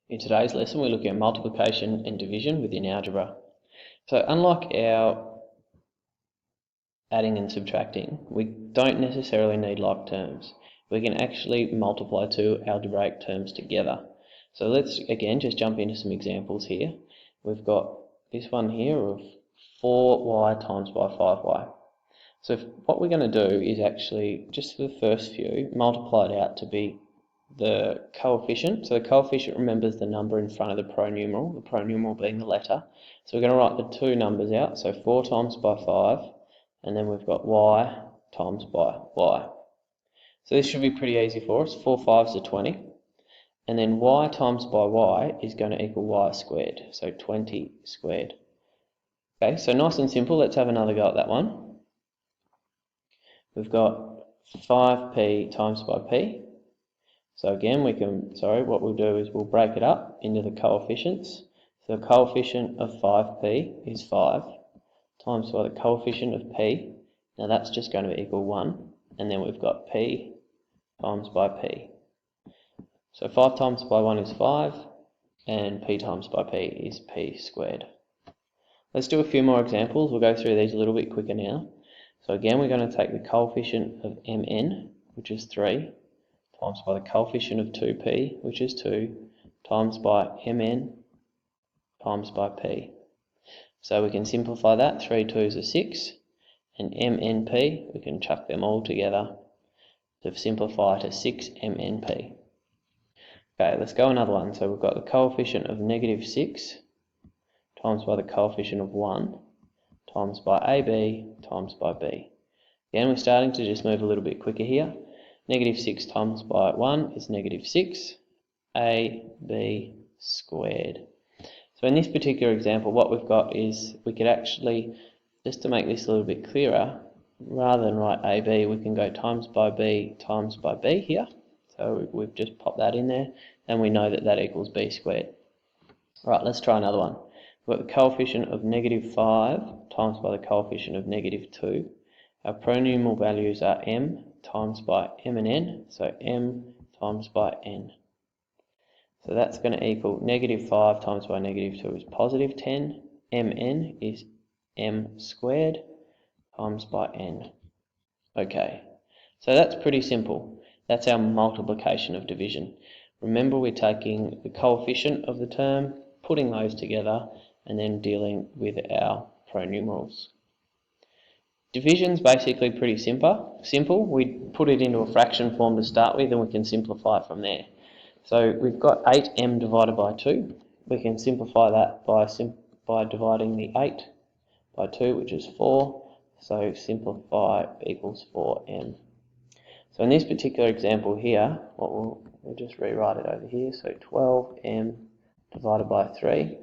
In today's lesson, we're looking at multiplication and division within algebra. So unlike our adding and subtracting, we don't necessarily need like terms. We can actually multiply two algebraic terms together. So let's again just jump into some examples here. We've got this one here of 4y times by 5y. So what we're going to do is actually, just for the first few, multiply it out to be the coefficient. So the coefficient remembers the number in front of the pronumeral being the letter. So we're going to write the two numbers out, so 4 times by 5, and then we've got y times by y. So this should be pretty easy for us. 4 5s are 20, and then y times by y is going to equal y squared, so 20 squared. Okay, so nice and simple. Let's have another go at that one. We've got 5p times by p. So again, what we'll do is we'll break it up into the coefficients. So the coefficient of 5p is 5 times by the coefficient of p. Now that's just going to equal 1. And then we've got p times by p. So 5 times by 1 is 5, and p times by p is p squared. Let's do a few more examples. We'll go through these a little bit quicker now. So again, we're going to take the coefficient of mn, which is 3, times by the coefficient of 2p, which is 2, times by mn, times by p. So we can simplify that. 3 2s are 6, and mnp, we can chuck them all together to simplify to 6mnp. Okay, let's go another one. So we've got the coefficient of negative 6 times by the coefficient of 1 times by ab times by b. Again, we're starting to just move a little bit quicker here. Negative 6 times by 1 is negative 6, ab squared. So in this particular example, what we've got is we could actually, just to make this a little bit clearer, rather than write ab, we can go times by b here. So we've just popped that in there, and we know that that equals b squared. Right, let's try another one. We've got the coefficient of negative 5 times by the coefficient of negative 2. Our pronumeral values are m times by m and n, so m times by n. So that's going to equal negative 5 times by negative 2 is positive 10. mn is m squared times by n. Okay, so that's pretty simple. That's our multiplication of division. Remember, we're taking the coefficient of the term, putting those together, and then dealing with our pronumerals. Division's basically pretty simple. We put it into a fraction form to start with, and we can simplify it from there. So we've got 8m divided by 2. We can simplify that by dividing the 8 by 2, which is 4. So simplify equals 4m. So in this particular example here, we'll just rewrite it over here. So 12m divided by 3.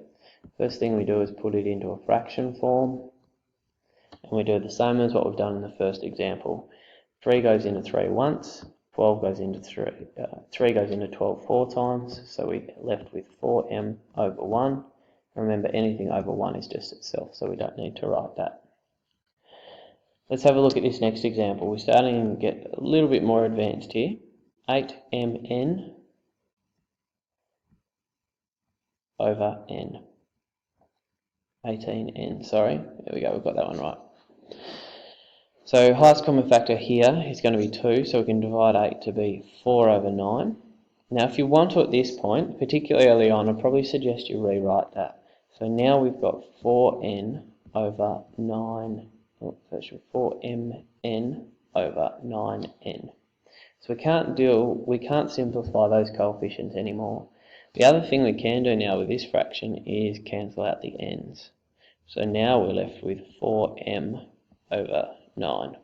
First thing we do is put it into a fraction form. And we do the same as what we've done in the first example. 3 goes into 3 once, 12 goes into 3 goes into 12 4 times, so we're left with 4m over 1. Remember, anything over 1 is just itself, so we don't need to write that. Let's have a look at this next example. We're starting to get a little bit more advanced here. 8mn over n. 18n, sorry. There we go, we've got that one right. So highest common factor here is going to be 2, so we can divide 8 to be 4 over 9. Now if you want to at this point, particularly early on, I'd probably suggest you rewrite that. So now we've got 4n over 9, so it should be 4mn over 9n. So we can't simplify those coefficients anymore. The other thing we can do now with this fraction is cancel out the n's. So now we're left with 4m over 9.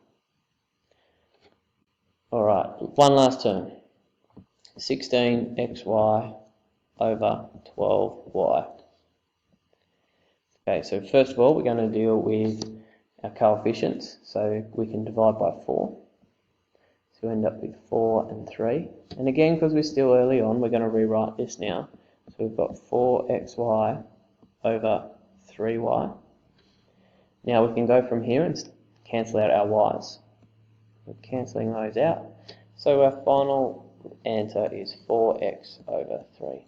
Alright, one last term. 16xy over 12y. Okay, so first of all we're going to deal with our coefficients. So we can divide by 4. So we end up with 4 and 3. And again, because we're still early on, we're going to rewrite this now. So we've got 4xy over 3y. Now we can go from here and cancel out our y's. We're cancelling those out. So our final answer is 4x over 3.